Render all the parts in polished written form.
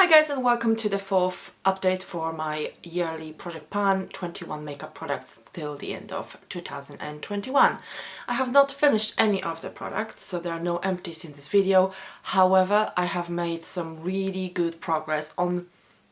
Hi guys, and welcome to the fourth update for my yearly project pan, 21 makeup products till the end of 2021. I have not finished any of the products, so there are no empties in this video. However, I have made some really good progress on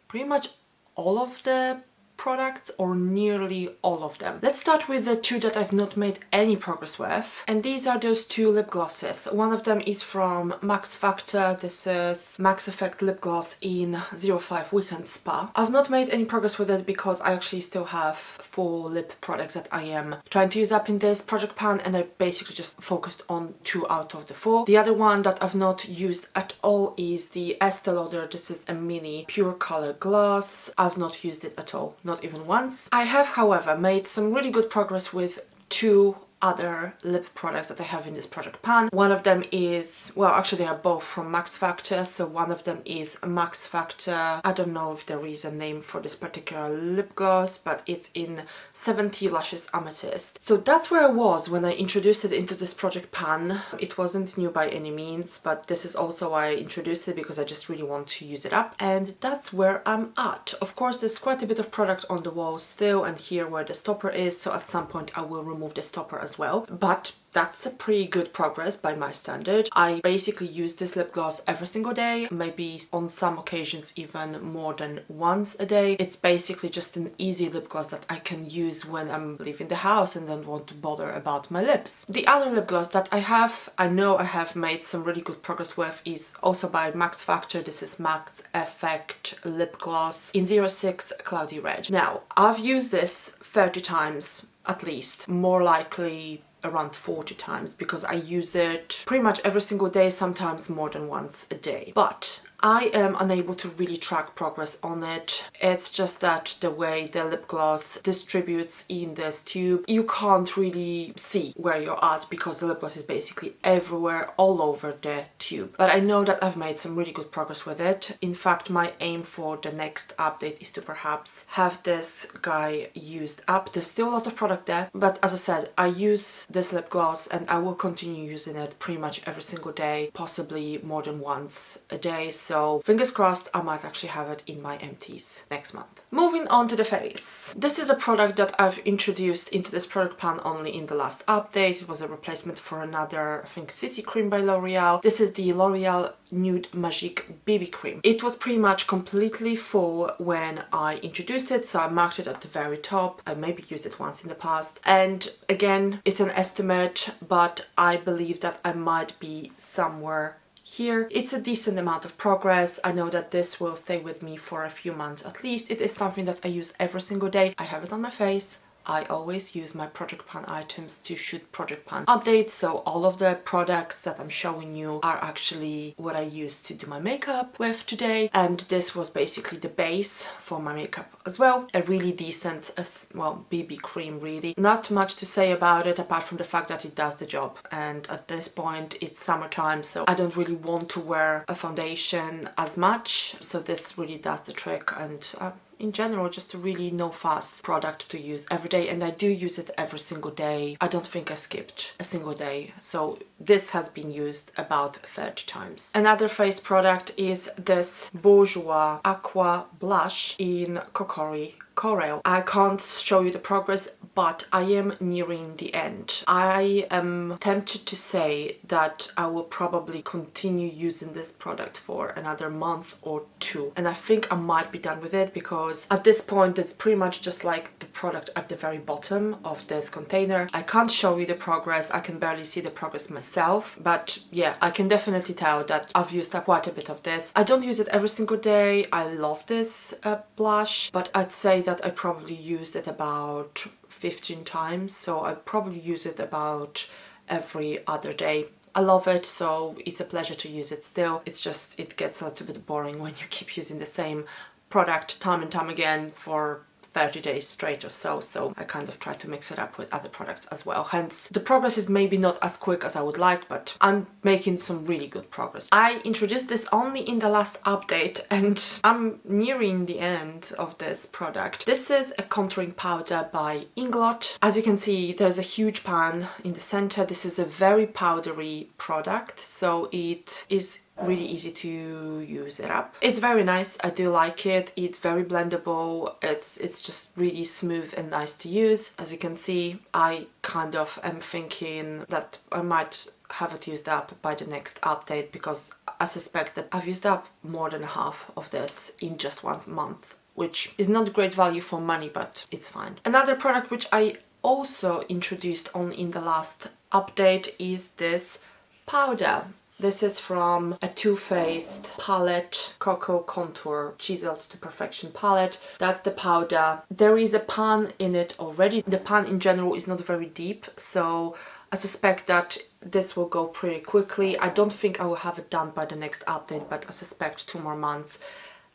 pretty much all of the products, or nearly all of them. Let's start with the two that I've not made any progress with, and these are those two lip glosses. One of them is from Max Factor. This is Max Effect lip gloss in 05 Weekend Spa. I've not made any progress with it because I actually still have 4 lip products that I am trying to use up in this project pan, and I basically just focused on 2 out of the 4. The other one that I've not used at all is the Estee Lauder. This is a mini pure color gloss. I've not used it at all, not even once. I have, however, made some really good progress with 2 other lip products that I have in this project pan. One of them is, well, actually they are both from Max Factor. So one of them is Max Factor, I don't know if there is a name for this particular lip gloss, but it's in 70 Lashes Amethyst. So that's where I was when I introduced it into this project pan. It wasn't new by any means, but this is also why I introduced it, because I just really want to use it up, and that's where I'm at. Of course, there's quite a bit of product on the wall still, and here where the stopper is, so at some point I will remove the stopper as well, but that's a pretty good progress by my standard. I basically use this lip gloss every single day, maybe on some occasions even more than once a day. It's basically just an easy lip gloss that I can use when I'm leaving the house and don't want to bother about my lips. The other lip gloss that I know I have made some really good progress with is also by Max Factor. This is Max Effect lip gloss in 06 Cloudy Red. Now, I've used this 30 times at least, more likely around 40 times, because I use it pretty much every single day, sometimes more than once a day. But I am unable to really track progress on it. It's just that the way the lip gloss distributes in this tube, you can't really see where you're at because the lip gloss is basically everywhere, all over the tube. But I know that I've made some really good progress with it. In fact, my aim for the next update is to perhaps have this guy used up. There's still a lot of product there, but as I said, I use this lip gloss and I will continue using it pretty much every single day, possibly more than once a day. So fingers crossed, I might actually have it in my empties next month. Moving on to the face. This is a product that I've introduced into this product pan only in the last update. It was a replacement for another, I think, CC cream by L'Oreal. This is the L'Oreal Nude Magique BB cream. It was pretty much completely full when I introduced it, so I marked it at the very top. I maybe used it once in the past, and again, it's an estimate, but I believe that I might be somewhere here. It's a decent amount of progress. I know that this will stay with me for a few months at least. It is something that I use every single day. I have it on my face. I always use my project pan items to shoot project pan updates, so all of the products that I'm showing you are actually what I use to do my makeup with today, and this was basically the base for my makeup as well. A really decent, well, BB cream really. Not much to say about it apart from the fact that it does the job, and at this point it's summertime, so I don't really want to wear a foundation as much, so this really does the trick, and in general, just a really no-fuss product to use every day, and I do use it every single day. I don't think I skipped a single day, so this has been used about 30 times. Another face product is this Bourgeois Aqua Blush in Kokori Coral. I can't show you the progress, but I am nearing the end. I am tempted to say that I will probably continue using this product for another month or 2, and I think I might be done with it, because at this point it's pretty much just like the product at the very bottom of this container. I can't show you the progress, I can barely see the progress myself, but yeah, I can definitely tell that I've used up quite a bit of this. I don't use it every single day. I love this blush, but I'd say that I probably used it about 15 times, so I probably use it about every other day. I love it, so it's a pleasure to use it still. It's just, it gets a little bit boring when you keep using the same product time and time again for 30 days straight or so I kind of try to mix it up with other products as well. Hence, the progress is maybe not as quick as I would like, but I'm making some really good progress. I introduced this only in the last update, and I'm nearing the end of this product. This is a contouring powder by Inglot. As you can see, there's a huge pan in the center. This is a very powdery product, so it is really easy to use it up. It's very nice. I do like it. It's very blendable. It's just really smooth and nice to use. As you can see, I kind of am thinking that I might have it used up by the next update, because I suspect that I've used up more than half of this in just 1 month, which is not great value for money, but it's fine. Another product which I also introduced only in the last update is this powder. This is from a Too Faced palette, Cocoa Contour Chiseled to Perfection palette. That's the powder. There is a pan in it already. The pan in general is not very deep, so I suspect that this will go pretty quickly. I don't think I will have it done by the next update, but I suspect 2 more months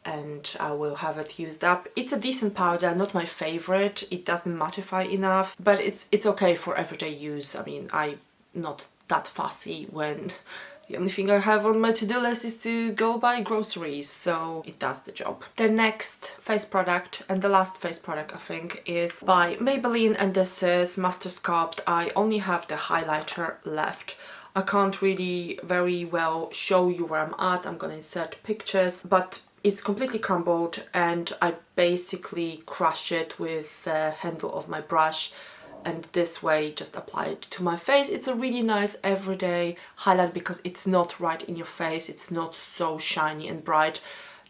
and I will have it used up. It's a decent powder, not my favorite. It doesn't mattify enough, but it's okay for everyday use. I mean, I'm not that fussy when the only thing I have on my to-do list is to go buy groceries, so it does the job. The next face product, and the last face product I think, is by Maybelline, and this is Master Sculpt. I only have the highlighter left. I can't really very well show you where I'm at. I'm gonna insert pictures, but it's completely crumbled and I basically crush it with the handle of my brush, and this way just apply it to my face. It's a really nice everyday highlight because it's not right in your face. It's not so shiny and bright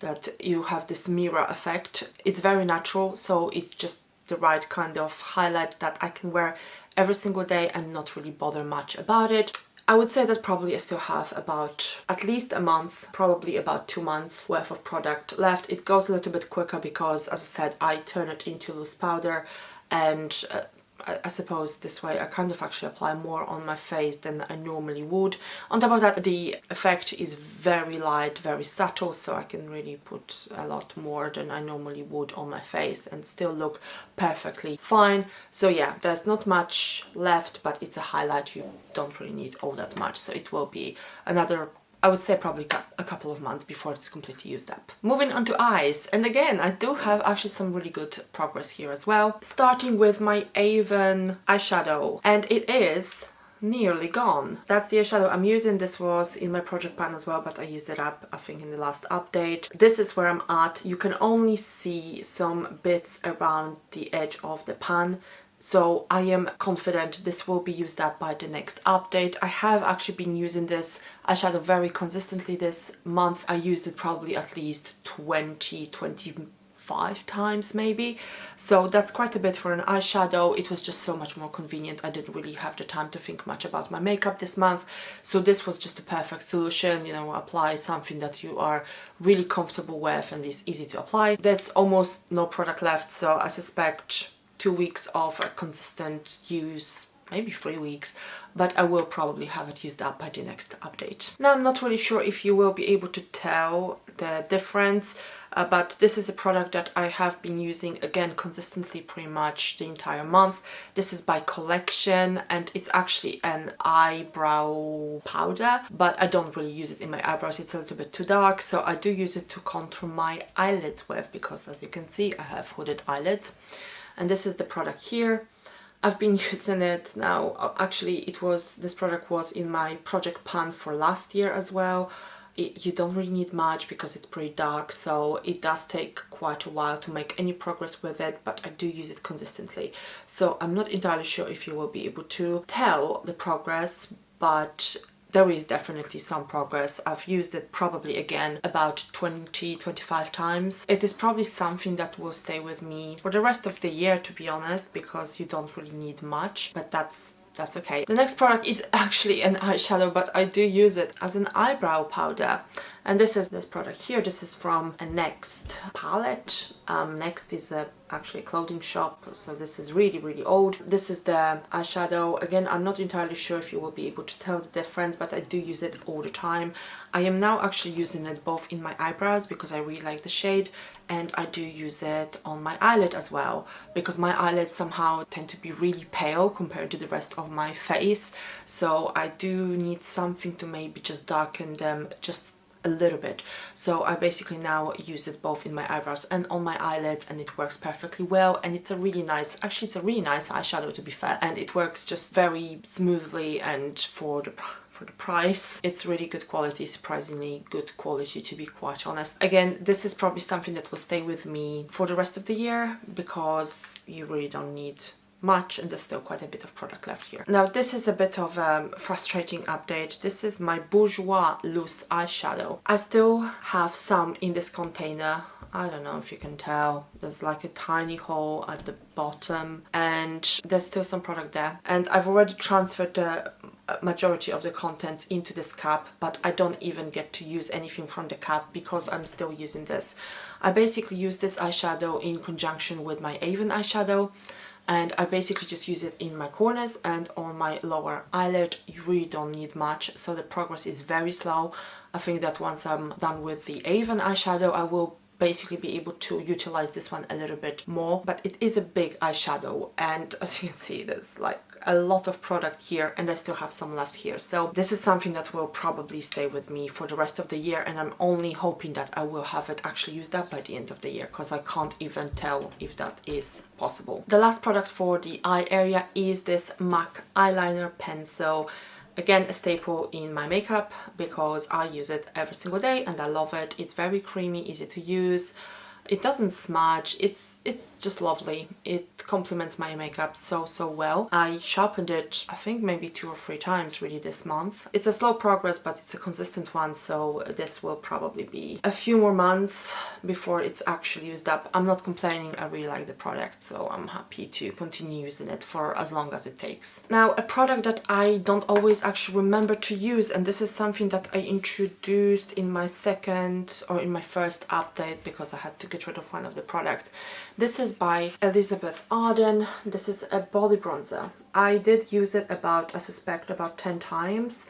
that you have this mirror effect. It's very natural, so it's just the right kind of highlight that I can wear every single day and not really bother much about it. I would say that probably I still have about at least a month, probably about 2 months worth of product left. It goes a little bit quicker because, as I said, I turn it into loose powder, and I suppose this way I kind of actually apply more on my face than I normally would. On top of that, the effect is very light, very subtle, so I can really put a lot more than I normally would on my face and still look perfectly fine. So yeah, there's not much left, but it's a highlight. You don't really need all that much, so it will be another, I would say, probably a couple of months before it's completely used up. Moving on to eyes, and again, I do have actually some really good progress here as well. Starting with my Avon eyeshadow, and it is nearly gone. That's the eyeshadow I'm using. This was in my project pan as well, but I used it up, I think, in the last update. This is where I'm at. You can only see some bits around the edge of the pan, so I am confident this will be used up by the next update. I have actually been using this eyeshadow very consistently this month. I used it probably at least 25 times maybe, so that's quite a bit for an eyeshadow. It was just so much more convenient. I didn't really have the time to think much about my makeup this month, so this was just a perfect solution. You know, apply something that you are really comfortable with and is easy to apply. There's almost no product left, so I suspect 2 weeks of a consistent use, maybe 3 weeks, but I will probably have it used up by the next update. Now, I'm not really sure if you will be able to tell the difference, but this is a product that I have been using, again, consistently pretty much the entire month. This is by Collection, and it's actually an eyebrow powder, but I don't really use it in my eyebrows. It's a little bit too dark, so I do use it to contour my eyelids with, because as you can see, I have hooded eyelids. And this is the product here. I've been using it now. Actually, this product was in my project pan for last year as well. You don't really need much because it's pretty dark, so it does take quite a while to make any progress with it, but I do use it consistently. So I'm not entirely sure if you will be able to tell the progress, but there is definitely some progress. I've used it probably again about 20-25 times. It is probably something that will stay with me for the rest of the year, to be honest, because you don't really need much, but that's okay. The next product is actually an eyeshadow, but I do use it as an eyebrow powder, and this is this product here. This is from a Next palette. Next is actually a clothing shop, so this is really old. This is the eyeshadow. Again, I'm not entirely sure if you will be able to tell the difference, but I do use it all the time. I am now actually using it both in my eyebrows because I really like the shade, and I do use it on my eyelid as well, because my eyelids somehow tend to be really pale compared to the rest of my face, so I do need something to maybe just darken them just a little bit. So I basically now use it both in my eyebrows and on my eyelids, and it works perfectly well, and it's a really nice, actually it's a really nice eyeshadow, to be fair, and it works just very smoothly, and for for the price. It's really good quality, surprisingly good quality to be quite honest. Again, this is probably something that will stay with me for the rest of the year because you really don't need much and there's still quite a bit of product left here. Now this is a bit of a frustrating update. This is my Bourgeois loose eyeshadow. I still have some in this container. I don't know if you can tell, there's like a tiny hole at the bottom and there's still some product there, and I've already transferred the majority of the contents into this cup, but I don't even get to use anything from the cup because I'm still using this. I basically use this eyeshadow in conjunction with my Avon eyeshadow, and I basically just use it in my corners and on my lower eyelid. You really don't need much, so the progress is very slow. I think that once I'm done with the Avon eyeshadow, I will basically be able to utilize this one a little bit more, but it is a big eyeshadow, and as you can see, there's like a lot of product here and I still have some left here. So this is something that will probably stay with me for the rest of the year, and I'm only hoping that I will have it actually used up by the end of the year, because I can't even tell if that is possible. The last product for the eye area is this MAC eyeliner pencil. Again, a staple in my makeup because I use it every single day and I love it. It's very creamy, easy to use. It doesn't smudge. It's just lovely. It complements my makeup so well. I sharpened it I think maybe 2 or 3 times really this month. It's a slow progress, but it's a consistent one, so this will probably be a few more months before it's actually used up. I'm not complaining, I really like the product, so I'm happy to continue using it for as long as it takes. Now, a product that I don't always actually remember to use, and this is something that I introduced in my second or in my first update because I had to get rid of one of the products. This is by Elizabeth Arden. This is a body bronzer. I did use it I suspect about 10 times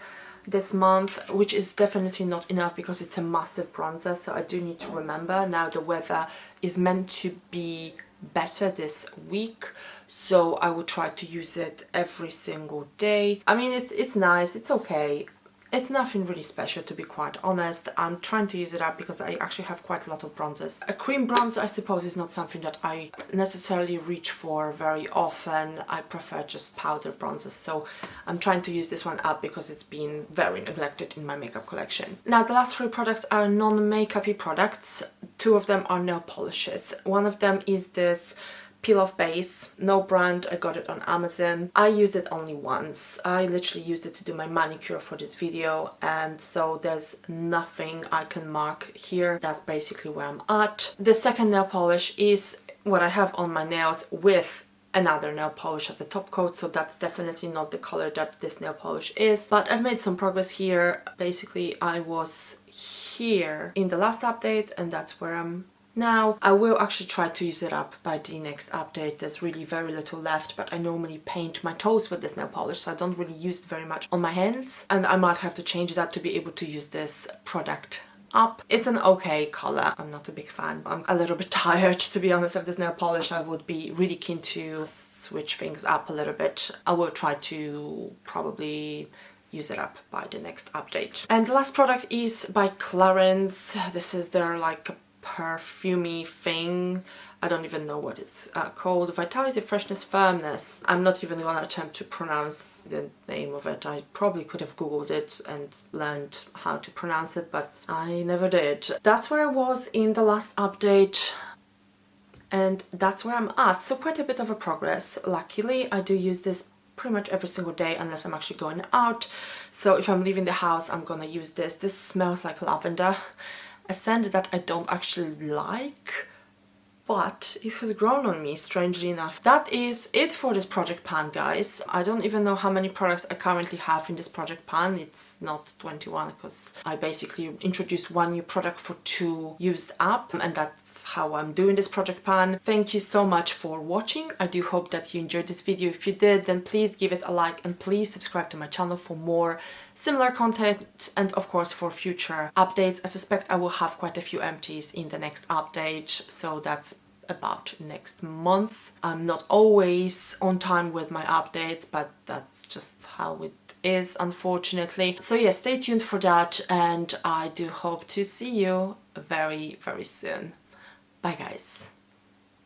this month, which is definitely not enough because it's a massive bronzer, so I do need to remember. Now the weather is meant to be better this week, so I will try to use it every single day. I mean, it's nice, it's okay. It's nothing really special, to be quite honest. I'm trying to use it up because I actually have quite a lot of bronzers. A cream bronzer, I suppose, is not something that I necessarily reach for very often. I prefer just powder bronzers, so I'm trying to use this one up because it's been very neglected in my makeup collection. Now, the last 3 products are non-makeup-y products. 2 of them are nail polishes. One of them is this peel-off base, no brand, I got it on Amazon. I used it only once. I literally used it to do my manicure for this video, and so there's nothing I can mark here. That's basically where I'm at. The second nail polish is what I have on my nails with another nail polish as a top coat, so that's definitely not the color that this nail polish is, but I've made some progress here. Basically, I was here in the last update and that's where I'm now. I will actually try to use it up by the next update. There's really very little left, but I normally paint my toes with this nail polish, so I don't really use it very much on my hands, and I might have to change that to be able to use this product up. It's an okay color. I'm not a big fan. I'm a little bit tired, to be honest, of this nail polish. I would be really keen to switch things up a little bit. I will try to probably use it up by the next update. And the last product is by Clarins. This is their like perfumey thing. I don't even know what it's called. Vitality, Freshness, Firmness. I'm not even gonna attempt to pronounce the name of it. I probably could have googled it and learned how to pronounce it, but I never did. That's where I was in the last update, and that's where I'm at. So quite a bit of a progress. Luckily, I do use this pretty much every single day unless I'm actually going out. So if I'm leaving the house, I'm gonna use this. This smells like lavender, a scent that I don't actually like, but it has grown on me, strangely enough. That is it for this project pan, guys. I don't even know how many products I currently have in this project pan. It's not 21 because I basically introduced 1 new product for 2 used up, and that's how I'm doing this project pan. Thank you so much for watching. I do hope that you enjoyed this video. If you did, then please give it a like and please subscribe to my channel for more similar content and of course for future updates. I suspect I will have quite a few empties in the next update, so that's about next month. I'm not always on time with my updates, but that's just how it is, unfortunately. So yeah, stay tuned for that, and I do hope to see you very, very soon. Bye guys.